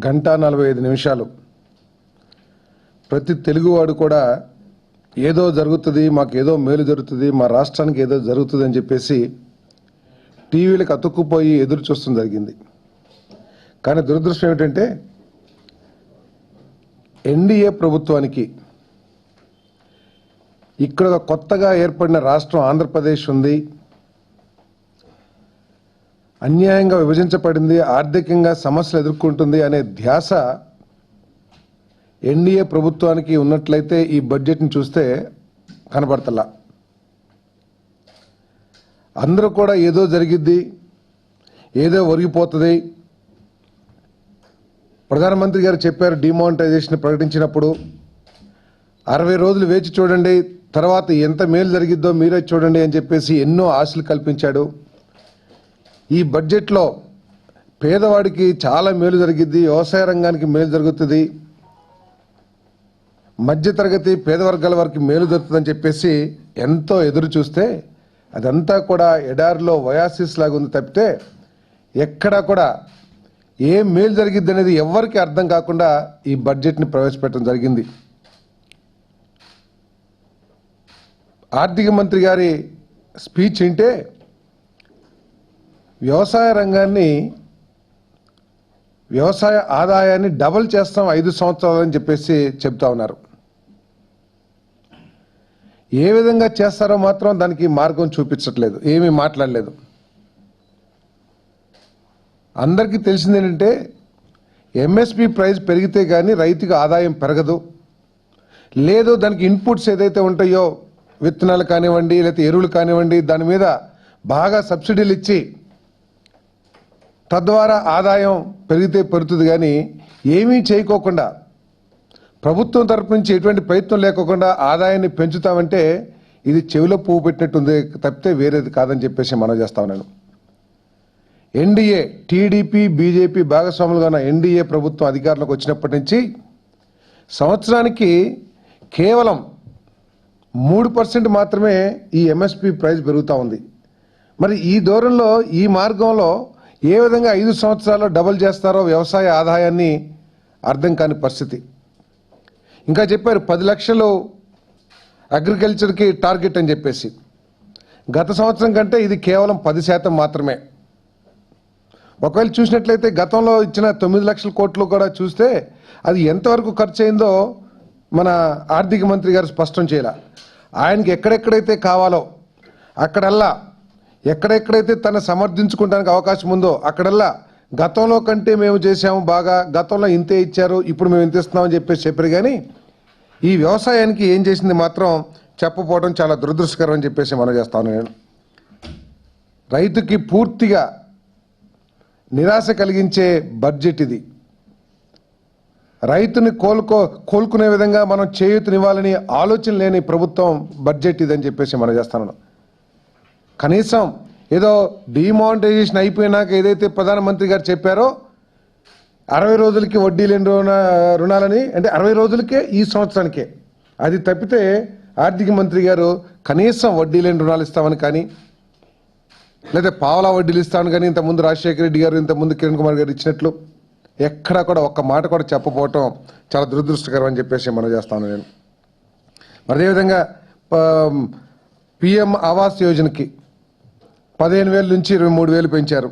గంట 45 నిమిషాలు ప్రతి తెలుగువాడు కూడా ఏదో జరుగుతుంది, మాకు ఏదో మేలు జరుగుతుంది, మా రాష్ట్రానికి ఏదో జరుగుతుంది అని చెప్పేసి టీవీలకు అతుక్కుపోయి ఎదురు చూస్తూ జరిగింది. కానీ దురదృష్టం ఏమిటంటే ఎన్డీఏ ప్రభుత్వానికి ఇక్కడ కొత్తగా ఏర్పడిన రాష్ట్రం ఆంధ్రప్రదేశ్ ఉంది, అన్యాయంగా విభజించబడింది, ఆర్థికంగా సమస్యలు ఎదుర్కొంటుంది అనే ధ్యాస ఎన్డీఏ ప్రభుత్వానికి ఉన్నట్లయితే ఈ బడ్జెట్ని చూస్తే కనబడతలా. అందరూ కూడా ఏదో జరిగిద్ది, ఏదో ఒరిగిపోతుంది. ప్రధానమంత్రి గారు చెప్పారు, డిమానిటైజేషన్ ప్రకటించినప్పుడు 60 రోజులు వేచి చూడండి, తర్వాత ఎంత మేలు జరిగిద్దో మీరే చూడండి అని చెప్పేసి ఎన్నో ఆశలు కల్పించాడు. ఈ బడ్జెట్లో పేదవాడికి చాలా మేలు జరిగిద్ది, వ్యవసాయ రంగానికి మేలు జరుగుతుంది, మధ్యతరగతి పేద వర్గాల వారికి మేలు జరుగుతుందని చెప్పేసి ఎంతో ఎదురు చూస్తే అదంతా కూడా ఎడారిలో వయాసిస్ లాగా ఉంది తప్పితే ఎక్కడా కూడా ఏం మేలు జరిగిద్ది అనేది ఎవరికి అర్థం కాకుండా ఈ బడ్జెట్ని ప్రవేశపెట్టడం జరిగింది. ఆర్థిక మంత్రి గారి స్పీచ్ వింటే వ్యవసాయ రంగాన్ని, వ్యవసాయ ఆదాయాన్ని డబుల్ చేస్తాం 5 సంవత్సరాలని చెప్పేసి చెప్తా ఉన్నారు. ఏ విధంగా చేస్తారో మాత్రం దానికి మార్గం చూపించట్లేదు, ఏమీ మాట్లాడలేదు. అందరికీ తెలిసింది ఏంటంటే ఎంఎస్పి ప్రైస్ పెరిగితే కానీ రైతుకు ఆదాయం పెరగదు, లేదు దానికి ఇన్పుట్స్ ఏదైతే ఉంటాయో విత్తనాలు కానివ్వండి, లేకపోతే ఎరువులు కానివ్వండి, దాని మీద బాగా సబ్సిడీలు ఇచ్చి తద్వారా ఆదాయం పెరిగితే పెరుగుతుంది. కానీ ఏమీ చేయకోకుండా, ప్రభుత్వం తరపు నుంచి ఎటువంటి ప్రయత్నం లేకోకుండా ఆదాయాన్ని పెంచుతామంటే ఇది చెవిలో పువ్వు పెట్టినట్టుంది తప్పితే వేరేది కాదని చెప్పేసి మనం చేస్తా ఉన్నాను. ఎన్డీఏ, టీడీపీ, బీజేపీ భాగస్వాములుగా ఉన్న ఎన్డీఏ ప్రభుత్వం అధికారంలోకి వచ్చినప్పటి నుంచి సంవత్సరానికి కేవలం 3% మాత్రమే ఈ ఎంఎస్పి ప్రైస్ పెరుగుతూ ఉంది. మరి ఈ దూరంలో, ఈ మార్గంలో ఏ విధంగా 5 సంవత్సరాల్లో డబుల్ చేస్తారో వ్యవసాయ ఆదాయాన్ని అర్థం కాని పరిస్థితి. ఇంకా చెప్పారు 10 లక్షలు అగ్రికల్చర్కి టార్గెట్ అని చెప్పేసి. గత సంవత్సరం కంటే ఇది కేవలం 10% మాత్రమే. ఒకవేళ చూసినట్లయితే గతంలో ఇచ్చిన 9 లక్షల కోట్లు కూడా చూస్తే అది ఎంతవరకు ఖర్చు అయిందో మన ఆర్థిక మంత్రి గారు స్పష్టం చేయాల. ఆయనకి ఎక్కడెక్కడైతే కావాలో అక్కడల్లా, ఎక్కడెక్కడైతే తన సమర్థించుకోవడానికి అవకాశం ఉందో అక్కడల్లా గతంలో కంటే మేము చేసాము బాగా, గతంలో ఇంతే ఇచ్చారు, ఇప్పుడు మేము ఇంత ఇస్తున్నామని చెప్పేసి చెప్పారు. కానీ ఈ వ్యవసాయానికి ఏం చేసింది మాత్రం చెప్పపోవడం చాలా దురదృష్టకరం అని చెప్పేసి మనం చేస్తాను. నేను రైతుకి పూర్తిగా నిరాశ కలిగించే బడ్జెట్ ఇది. రైతుని కోలుకునే విధంగా మనం చేయూతనివ్వాలని ఆలోచన లేని ప్రభుత్వం బడ్జెట్ ఇదని చెప్పేసి మనం చేస్తాను. కనీసం ఏదో డిమానిటైజేషన్ అయిపోయినాక ఏదైతే ప్రధానమంత్రి గారు చెప్పారో 60 రోజులకి వడ్డీ లేని రుణాలని, అంటే 60 రోజులకే ఈ సంవత్సరానికే, అది తప్పితే ఆర్థిక మంత్రి గారు కనీసం వడ్డీ లేని రుణాలు ఇస్తామని కానీ, లేదా పావలా వడ్డీలు ఇస్తామని కానీ ఇంతకుముందు రాజశేఖర రెడ్డి గారు, ఇంతకుముందు కిరణ్ కుమార్ గారు ఇచ్చినట్లు ఎక్కడా కూడా ఒక్క మాట కూడా చెప్పకపోవటం చాలా దురదృష్టకరం అని చెప్పేసి మనం చేస్తాను నేను. అదేవిధంగా పిఎం ఆవాస్ యోజనకి 15,000 నుంచి 23,000 పెంచారు.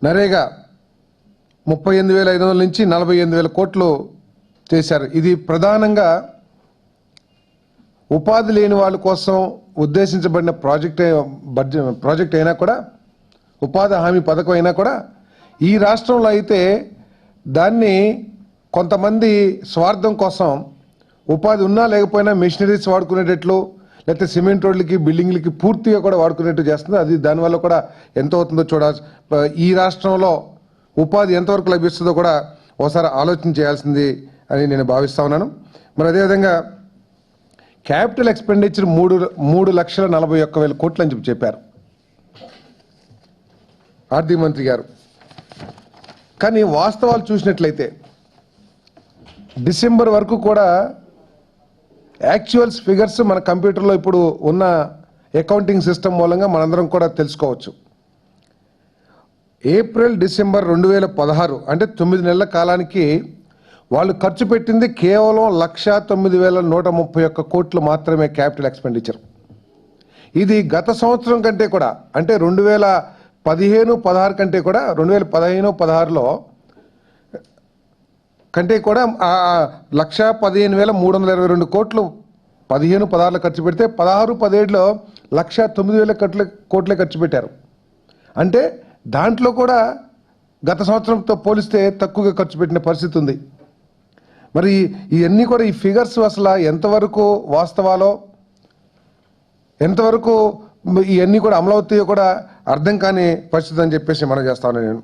నరేగా 38,500 నుంచి 48,000 కోట్లు చేశారు. ఇది ప్రధానంగా ఉపాధి లేని వాళ్ళ కోసం ఉద్దేశించబడిన ప్రాజెక్ట్ అయినా కూడా, ఉపాధి హామీ పథకం అయినా కూడా ఈ రాష్ట్రంలో అయితే దాన్ని కొంతమంది స్వార్థం కోసం ఉపాధి ఉన్నా లేకపోయినా మెషినరీస్ వాడుకునేటట్లు, లేకపోతే సిమెంట్ రోడ్లకి, బిల్డింగ్లకి పూర్తిగా కూడా వాడుకునేట్టు చేస్తుంది. అది దానివల్ల కూడా ఎంత అవుతుందో చూడాలి. ఈ రాష్ట్రంలో ఉపాధి ఎంతవరకు లభిస్తుందో కూడా ఒకసారి ఆలోచన చేయాల్సింది అని నేను భావిస్తా ఉన్నాను. మరి అదేవిధంగా క్యాపిటల్ ఎక్స్పెండిచర్ 3,41,000 కోట్లు అని చెప్పారు ఆర్థిక మంత్రి గారు. కానీ వాస్తవాలు చూసినట్లయితే డిసెంబర్ వరకు కూడా యాక్చువల్స్ ఫిగర్స్ మన కంప్యూటర్లో ఇప్పుడు ఉన్న అకౌంటింగ్ సిస్టమ్ మూలంగా మనందరం కూడా తెలుసుకోవచ్చు. ఏప్రిల్ డిసెంబర్ 2016 అంటే 9 నెలల కాలానికి వాళ్ళు ఖర్చు పెట్టింది కేవలం 1,09,131 కోట్లు మాత్రమే క్యాపిటల్ ఎక్స్పెండిచర్. ఇది గత సంవత్సరం కంటే కూడా అంటే 2015-16 కంటే కూడా 2015-16లో కంటే కూడా 1,15,322 కోట్లు 15-16లో ఖర్చు పెడితే 16-17లో 1,09,000 కోట్లే ఖర్చు పెట్టారు. అంటే దాంట్లో కూడా గత సంవత్సరంతో పోలిస్తే తక్కువగా ఖర్చు పెట్టిన పరిస్థితి ఉంది. మరి ఇవన్నీ కూడా ఈ ఫిగర్స్ అసలు ఎంతవరకు వాస్తవాలో ఎంతవరకు ఇవన్నీ కూడా అమలవుతాయో కూడా అర్థం కాని పరిస్థితి అని చెప్పేసి మనం చేస్తాను నేను.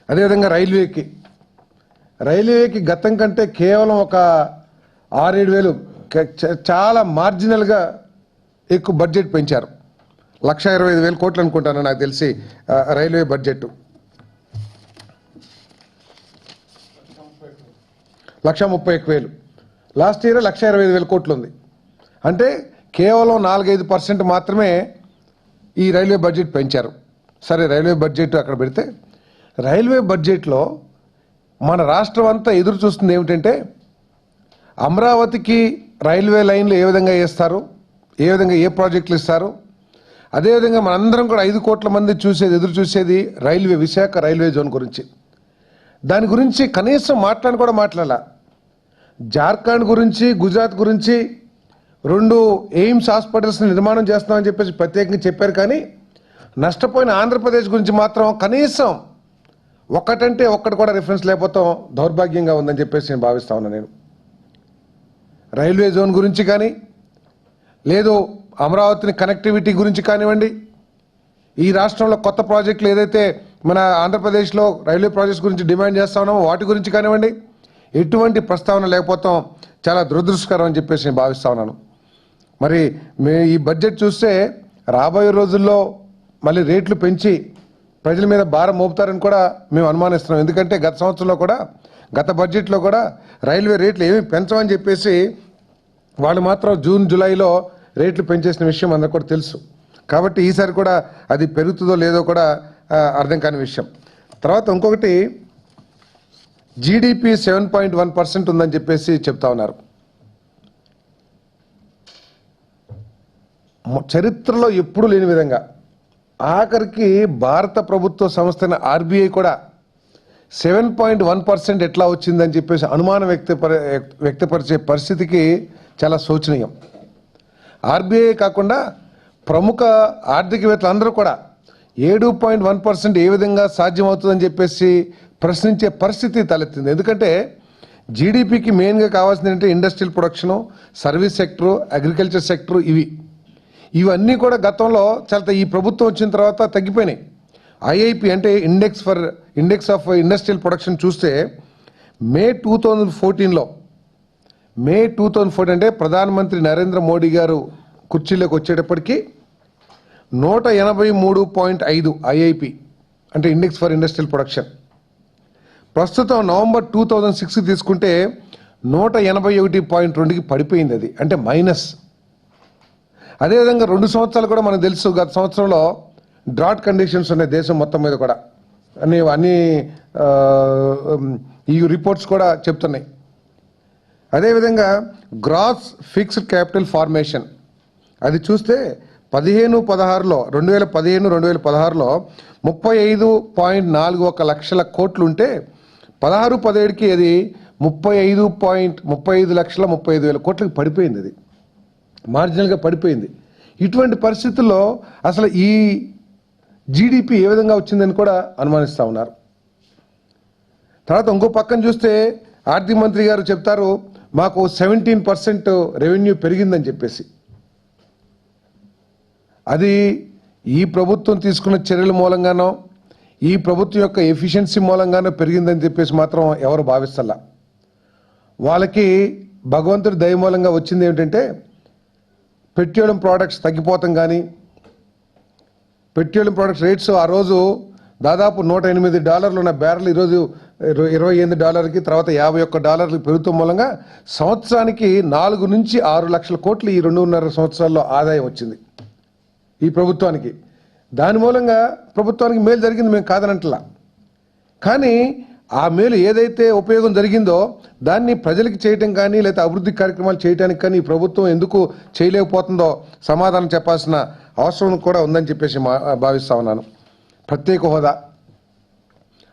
అదేవిధంగా రైల్వేకి గతం కంటే కేవలం ఒక 6-7 వేలు చాలా మార్జినల్గా ఎక్కువ బడ్జెట్ పెంచారు. 1,25,000 కోట్లు అనుకుంటాను నాకు తెలిసి రైల్వే బడ్జెట్ 1,31,000. లాస్ట్ ఇయర్ 1,25,000 కోట్లు ఉంది. అంటే కేవలం 4-5% మాత్రమే ఈ రైల్వే బడ్జెట్ పెంచారు. సరే, రైల్వే బడ్జెట్ అక్కడ పెడితే రైల్వే బడ్జెట్లో మన రాష్ట్రం అంతా ఎదురు చూస్తుంది ఏమిటంటే అమరావతికి రైల్వే లైన్లు ఏ విధంగా వేస్తారు, ఏ విధంగా ఏ ప్రాజెక్టులు ఇస్తారు. అదేవిధంగా మనందరం కూడా 5 కోట్ల మంది ఎదురు చూసేది విశాఖ రైల్వే జోన్ గురించి. దాని గురించి కనీసం మాట్లాడాల. జార్ఖండ్ గురించి, గుజరాత్ గురించి 2 ఎయిమ్స్ హాస్పిటల్స్ నిర్మాణం చేస్తామని చెప్పేసి ప్రత్యేకంగా చెప్పారు. కానీ నష్టపోయిన ఆంధ్రప్రదేశ్ గురించి మాత్రం కనీసం ఒక్కటి కూడా రిఫరెన్స్ లేకపోతాం దౌర్భాగ్యంగా ఉందని చెప్పేసి నేను భావిస్తా ఉన్నాను. నేను రైల్వే జోన్ గురించి కానీ లేదు అమరావతిని కనెక్టివిటీ గురించి కానివ్వండి, ఈ రాష్ట్రంలో కొత్త ప్రాజెక్టులు ఏదైతే మన ఆంధ్రప్రదేశ్లో రైల్వే ప్రాజెక్ట్స్ గురించి డిమాండ్ చేస్తా ఉన్నామో వాటి గురించి కానివ్వండి, ఎటువంటి ప్రస్తావన లేకపోతాం చాలా దురదృష్టకరం అని చెప్పేసి నేను భావిస్తా ఉన్నాను. మరి ఈ బడ్జెట్ చూస్తే రాబోయే రోజుల్లో మళ్ళీ రేట్లు పెంచి ప్రజల మీద భారం మోపుతారని కూడా మేము అనుమానిస్తున్నాం. ఎందుకంటే గత బడ్జెట్లో కూడా రైల్వే రేట్లు ఏమీ పెంచమని చెప్పేసి వాళ్ళు మాత్రం జూన్ జూలైలో రేట్లు పెంచేసిన విషయం అందరికీ కూడా తెలుసు. కాబట్టి ఈసారి కూడా అది పెరుగుతుందో లేదో కూడా అర్థం కాని విషయం. తర్వాత ఇంకొకటి జీడిపి 7.1% ఉందని చెప్పేసి చెప్తా ఉన్నారు. చరిత్రలో ఎప్పుడూ లేని విధంగా ఆఖరికి భారత ప్రభుత్వ సంస్థ ఆర్బీఐ కూడా 7.1% ఎట్లా వచ్చిందని చెప్పేసి అనుమానం వ్యక్తపరిచే పరిస్థితికి చాలా శోచనీయం. ఆర్బీఐ కాకుండా ప్రముఖ ఆర్థికవేత్తలు అందరూ కూడా 7.1% ఏ విధంగా సాధ్యమవుతుందని చెప్పేసి ప్రశ్నించే పరిస్థితి తలెత్తింది. ఎందుకంటే జీడిపికి మెయిన్గా కావాల్సింది ఏంటంటే industrial production, service sector, agriculture sector, ఇవన్నీ కూడా గతంలో చాలా ఈ ప్రభుత్వం వచ్చిన తర్వాత తగ్గిపోయినాయి. ఐఐపి అంటే ఇండెక్స్ ఆఫ్ ఇండస్ట్రియల్ ప్రొడక్షన్ చూస్తే మే 2014 అంటే ప్రధానమంత్రి నరేంద్ర మోడీ గారు కుర్చీలోకి వచ్చేటప్పటికి 183.5 ఐఐపి అంటే ఇండెక్స్ ఫర్ ఇండస్ట్రియల్ ప్రొడక్షన్. ప్రస్తుతం నవంబర్ 2006 తీసుకుంటే 181.2కి పడిపోయింది. అది అంటే మైనస్. అదేవిధంగా 2 సంవత్సరాలు కూడా మనకు తెలుసు, గత సంవత్సరంలో డ్రాట్ కండిషన్స్ ఉన్నాయి దేశం మొత్తం మీద కూడా అన్ని ఈ రిపోర్ట్స్ కూడా చెప్తున్నాయి. అదేవిధంగా గ్రాస్ ఫిక్స్డ్ క్యాపిటల్ ఫార్మేషన్ అది చూస్తే 2015-16లో 35.41 లక్షల కోట్లు ఉంటే 16-17కి అది 35.35 కోట్లకి పడిపోయింది. అది మార్జినల్గా పడిపోయింది. ఇటువంటి పరిస్థితుల్లో అసలు ఈ జీడిపి ఏ విధంగా వచ్చిందని కూడా అనుమానిస్తూ ఉన్నారు. తర్వాత ఇంకో పక్కన చూస్తే ఆర్థిక మంత్రి గారు చెప్తారు మాకు 17% రెవెన్యూ పెరిగిందని చెప్పేసి. అది ఈ ప్రభుత్వం తీసుకున్న చర్యల మూలంగానో ఈ ప్రభుత్వం యొక్క ఎఫిషియన్సీ మూలంగానో పెరిగిందని చెప్పేసి మాత్రం ఎవరు భావిస్తల్లా. వాళ్ళకి భగవంతుడి దయ మూలంగా వచ్చింది ఏమిటంటే పెట్రోలియం ప్రోడక్ట్స్ తగ్గిపోతాం. కానీ పెట్రోలియం ప్రోడక్ట్స్ రేట్స్ ఆ రోజు దాదాపు $108 ఉన్న బ్యారెల్ ఈరోజు $28, తర్వాత $51 పెరుగుతాం మూలంగా సంవత్సరానికి 4 నుంచి 6 లక్షల కోట్లు ఈ 2.5 సంవత్సరాల్లో ఆదాయం వచ్చింది ఈ ప్రభుత్వానికి. దాని మూలంగా ప్రభుత్వానికి మేలు జరిగింది, మేము కాదనంటలా. కానీ ఆ మేలు ఏదైతే ఉపయోగం జరిగిందో దాన్ని ప్రజలకు చేయటం కానీ లేదా అభివృద్ధి కార్యక్రమాలు చేయడానికి కానీ ఈ ప్రభుత్వం ఎందుకు చేయలేకపోతుందో సమాధానం చెప్పాల్సిన అవసరం కూడా ఉందని చెప్పేసి భావిస్తా ఉన్నాను. ప్రత్యేక హోదా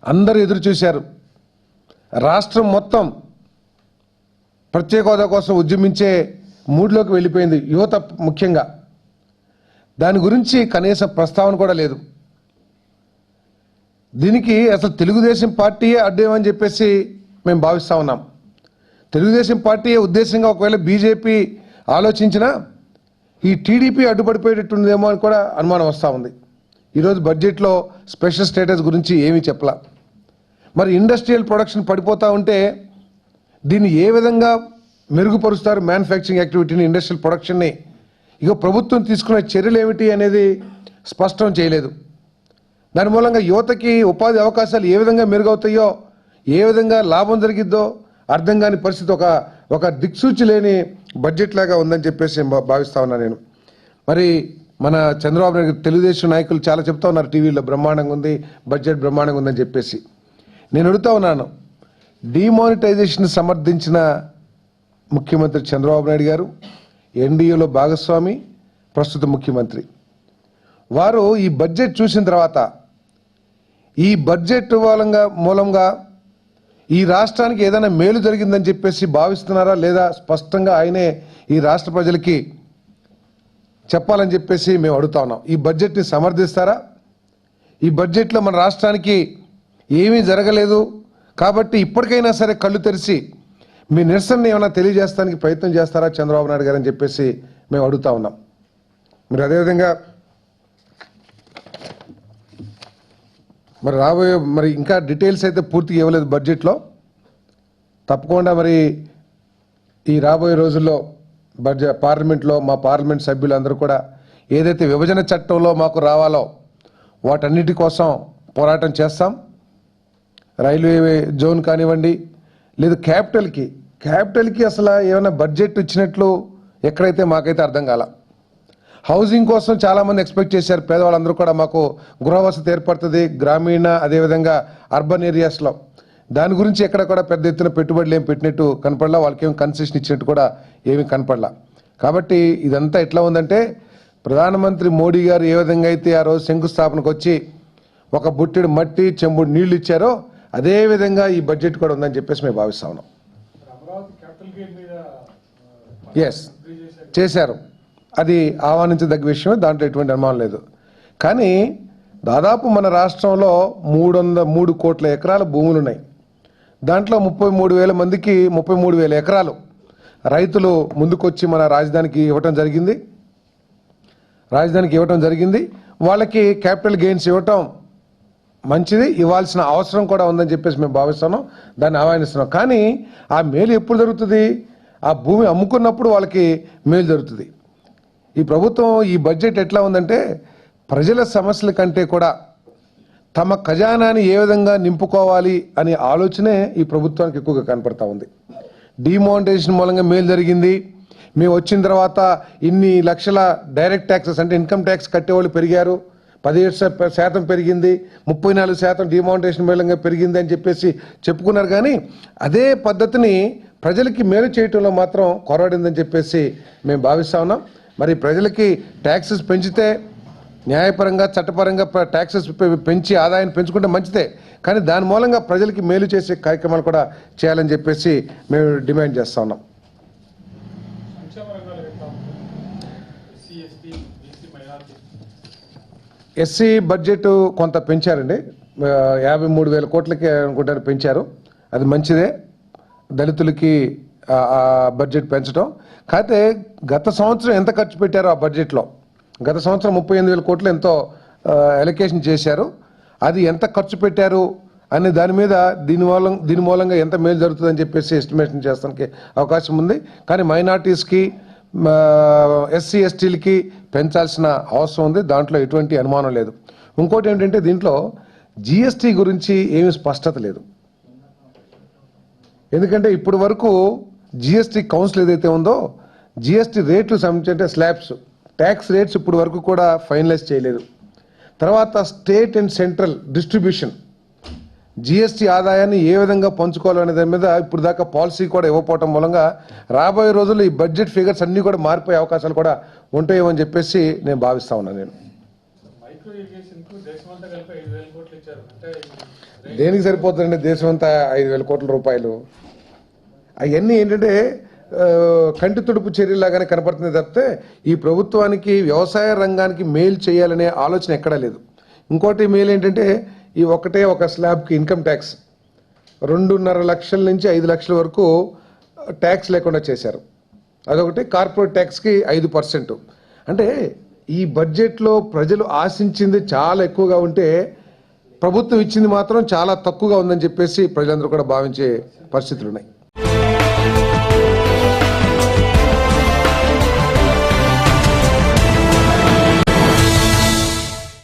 అందరూ ఎదురు చూశారు. రాష్ట్రం మొత్తం ప్రత్యేక హోదా కోసం ఉద్యమించే మూడ్లోకి వెళ్ళిపోయింది, యువత ముఖ్యంగా. దాని గురించి కనీసం ప్రస్తావన కూడా లేదు. దీనికి అసలు తెలుగుదేశం పార్టీయే అడ్డేమని చెప్పేసి మేము భావిస్తూ ఉన్నాం. తెలుగుదేశం పార్టీయే ఉద్దేశంగా ఒకవేళ బీజేపీ ఆలోచించినా ఈ టీడీపీ అడ్డుపడిపోయేటట్టుందేమో అని కూడా అనుమానం వస్తూ ఉంది. ఈరోజు బడ్జెట్లో స్పెషల్ స్టేటస్ గురించి ఏమీ చెప్పలా. మరి ఇండస్ట్రియల్ ప్రొడక్షన్ పడిపోతూ ఉంటే దీన్ని ఏ విధంగా మెరుగుపరుస్తారు, మ్యానుఫ్యాక్చరింగ్ యాక్టివిటీని, ఇండస్ట్రియల్ ప్రొడక్షన్ని? ఇక ప్రభుత్వం తీసుకునే చర్యలు ఏమిటి అనేది స్పష్టం చేయలేదు. దాని మూలంగా యువతకి ఉపాధి అవకాశాలు ఏ విధంగా మెరుగవుతాయో, ఏ విధంగా లాభం జరిగిద్దో అర్థం కాని పరిస్థితి, ఒక దిక్సూచి లేని బడ్జెట్ లాగా ఉందని చెప్పేసి భావిస్తా ఉన్నాను నేను. మరి మన చంద్రబాబు నాయుడు తెలుగుదేశం నాయకులు చాలా చెప్తా ఉన్నారు టీవీలో, బ్రహ్మాండంగా ఉంది బడ్జెట్, బ్రహ్మాండంగా ఉందని చెప్పేసి. నేను అడుగుతా ఉన్నాను, డిమానిటైజేషన్ సమర్థించిన ముఖ్యమంత్రి చంద్రబాబు నాయుడు గారు, ఎన్డీఏలో భాగస్వామి, ప్రస్తుత ముఖ్యమంత్రి, వారు ఈ బడ్జెట్ చూసిన తర్వాత ఈ బడ్జెట్ మూలంగా ఈ రాష్ట్రానికి ఏదైనా మేలు జరిగిందని చెప్పేసి భావిస్తున్నారా లేదా స్పష్టంగా ఆయనే ఈ రాష్ట్ర ప్రజలకి చెప్పాలని చెప్పేసి మేము అడుగుతా ఉన్నాం. ఈ బడ్జెట్ని సమర్థిస్తారా? ఈ బడ్జెట్లో మన రాష్ట్రానికి ఏమీ జరగలేదు కాబట్టి ఇప్పటికైనా సరే కళ్ళు తెరిచి మీ నిరసనని ఏమైనా తెలియజేస్తానికి ప్రయత్నం చేస్తారా చంద్రబాబు నాయుడు గారు అని చెప్పేసి మేము అడుగుతా ఉన్నాం. మరి అదేవిధంగా మరి ఇంకా డీటెయిల్స్ అయితే పూర్తిగా ఇవ్వలేదు బడ్జెట్లో. తప్పకుండా మరి ఈ రాబోయే రోజుల్లో పార్లమెంట్లో మా పార్లమెంట్ సభ్యులందరూ కూడా ఏదైతే విభజన చట్టంలో మాకు రావాలో వాటన్నిటి కోసం పోరాటం చేస్తాం. రైల్వే జోన్ కానివ్వండి, లేదు క్యాపిటల్కి అసలు ఏమైనా బడ్జెట్ ఇచ్చినట్లు ఎక్కడైతే మాకైతే అర్థం కాల. హౌసింగ్ కోసం చాలామంది ఎక్స్పెక్ట్ చేశారు, పేదవాళ్ళందరూ కూడా మాకు గృహవసతి ఏర్పడుతుంది గ్రామీణ అదేవిధంగా అర్బన్ ఏరియాస్లో. దాని గురించి ఎక్కడ కూడా పెద్ద ఎత్తున పెట్టుబడులు ఏం పెట్టినట్టు కనపడలా, వాళ్ళకి ఏం కన్సెషన్ ఇచ్చినట్టు కూడా ఏమీ కనపడలా. కాబట్టి ఇదంతా ఎట్లా ఉందంటే, ప్రధానమంత్రి మోడీ గారు ఏ విధంగా అయితే ఆ రోజు శంకుస్థాపనకు వచ్చి ఒక బుట్టెడు మట్టి చెంబుడు నీళ్లు ఇచ్చారో అదే విధంగా ఈ బడ్జెట్ కూడా ఉందని చెప్పేసి మేము భావిస్తా ఉన్నాం. ఎస్ చేశారు, అది ఆహ్వానించదగ్గ విషయమే, దాంట్లో ఎటువంటి అనుమానం లేదు. కానీ దాదాపు మన రాష్ట్రంలో 303 కోట్ల ఎకరాల భూములు ఉన్నాయి. దాంట్లో 33,000 మందికి 33,000 ఎకరాలు రైతులు ముందుకొచ్చి మన రాజధానికి ఇవ్వటం జరిగింది. వాళ్ళకి క్యాపిటల్ గెయిన్స్ ఇవ్వటం మంచిది, ఇవ్వాల్సిన అవసరం కూడా ఉందని చెప్పేసి మేము భావిస్తున్నాం, దాన్ని ఆహ్వానిస్తున్నాం. కానీ ఆ మేలు ఎప్పుడు జరుగుతుంది? ఆ భూమి అమ్ముకున్నప్పుడు వాళ్ళకి మేలు జరుగుతుంది. ఈ ప్రభుత్వం ఈ బడ్జెట్ ఎట్లా ఉందంటే, ప్రజల సమస్యల కంటే కూడా తమ ఖజానాని ఏ విధంగా నింపుకోవాలి అనే ఆలోచనే ఈ ప్రభుత్వానికి ఎక్కువగా కనపడతా ఉంది. డిమానిటైజేషన్ మూలంగా మేలు జరిగింది, మేము వచ్చిన తర్వాత ఇన్ని లక్షల డైరెక్ట్ ట్యాక్సెస్ అంటే ఇన్కమ్ ట్యాక్స్ కట్టేవాళ్ళు పెరిగారు, 17% పెరిగింది, 34% డిమానిటైజేషన్ మూలంగా పెరిగింది అని చెప్పేసి చెప్పుకున్నారు. కానీ అదే పద్ధతిని ప్రజలకి మేలు చేయటంలో మాత్రం కొరవడిందని చెప్పేసి మేము భావిస్తా ఉన్నాం. మరి ప్రజలకి ట్యాక్సెస్ పెంచితే న్యాయపరంగా చట్టపరంగా ట్యాక్సెస్ పెంచి ఆదాయాన్ని పెంచుకుంటే మంచిదే, కానీ దాని మూలంగా ప్రజలకి మేలు చేసే కార్యక్రమాలు కూడా చేయాలని చెప్పేసి మేము డిమాండ్ చేస్తా ఉన్నాం. ఎస్సీ బడ్జెట్ కొంత పెంచారండి, 53,000 కోట్లకి అనుకుంటారు పెంచారు, అది మంచిదే. దళితులకి బడ్జెట్ పెంచడం. కాకపోతే గత సంవత్సరం ఎంత ఖర్చు పెట్టారో ఆ బడ్జెట్లో, గత సంవత్సరం 38,000 కోట్లు ఎంతో అలొకేషన్ చేశారు, అది ఎంత ఖర్చు పెట్టారు అనే దాని మీద దీని మూలంగా ఎంత మేలు జరుగుతుందని చెప్పేసి ఎస్టిమేషన్ చేస్తానికి అవకాశం ఉంది. కానీ మైనార్టీస్కి ఎస్సీ ఎస్టీలకి పెంచాల్సిన అవసరం ఉంది, దాంట్లో ఎటువంటి అనుమానం లేదు. ఇంకోటి ఏంటంటే దీంట్లో జిఎస్టీ గురించి ఏమీ స్పష్టత లేదు. ఎందుకంటే ఇప్పటి వరకు జిఎస్టీ కౌన్సిల్ ఏదైతే ఉందో జిఎస్టీ రేట్లు సంబంధించి స్లాబ్స్ ట్యాక్స్ రేట్స్ ఇప్పటి వరకు కూడా ఫైనలైజ్ చేయలేదు. తర్వాత state and central distribution, GST ఆదాయాన్ని ఏ విధంగా పంచుకోవాలనే దాని మీద ఇప్పుడు దాకా పాలసీ కూడా ఇవ్వకపోవటం మూలంగా రాబోయే రోజుల్లో ఈ బడ్జెట్ ఫిగర్స్ అన్నీ కూడా మారిపోయే అవకాశాలు కూడా ఉంటాయేమని చెప్పేసి నేను భావిస్తా ఉన్నాను. నేను మైక్రో ఇరిగేషన్ కు దేశమంతా కలిపి 5,000 కోట్లు ఇచ్చారు. అంటే దేనికి సరిపోతుందండి దేశమంతా 5,000 కోట్ల రూపాయలు? అవన్నీ ఏంటంటే కంటి తుడుపు చర్యలాగానే కనపడుతుంది తప్పితే ఈ ప్రభుత్వానికి వ్యవసాయ రంగానికి మేలు చేయాలనే ఆలోచన ఎక్కడా లేదు. ఇంకోటి మేలు ఏంటంటే ఈ ఒక స్లాబ్కి ఇన్కమ్ ట్యాక్స్ 2.5 లక్షల నుంచి 5 లక్షల వరకు ట్యాక్స్ లేకుండా చేశారు. అదొకటి. కార్పొరేట్ ట్యాక్స్కి 5%. అంటే ఈ బడ్జెట్లో ప్రజలు ఆశించింది చాలా ఎక్కువగా ఉంటే ప్రభుత్వం ఇచ్చింది మాత్రం చాలా తక్కువగా ఉందని చెప్పేసి ప్రజలందరూ కూడా భావించే పరిస్థితులు ఉన్నాయి.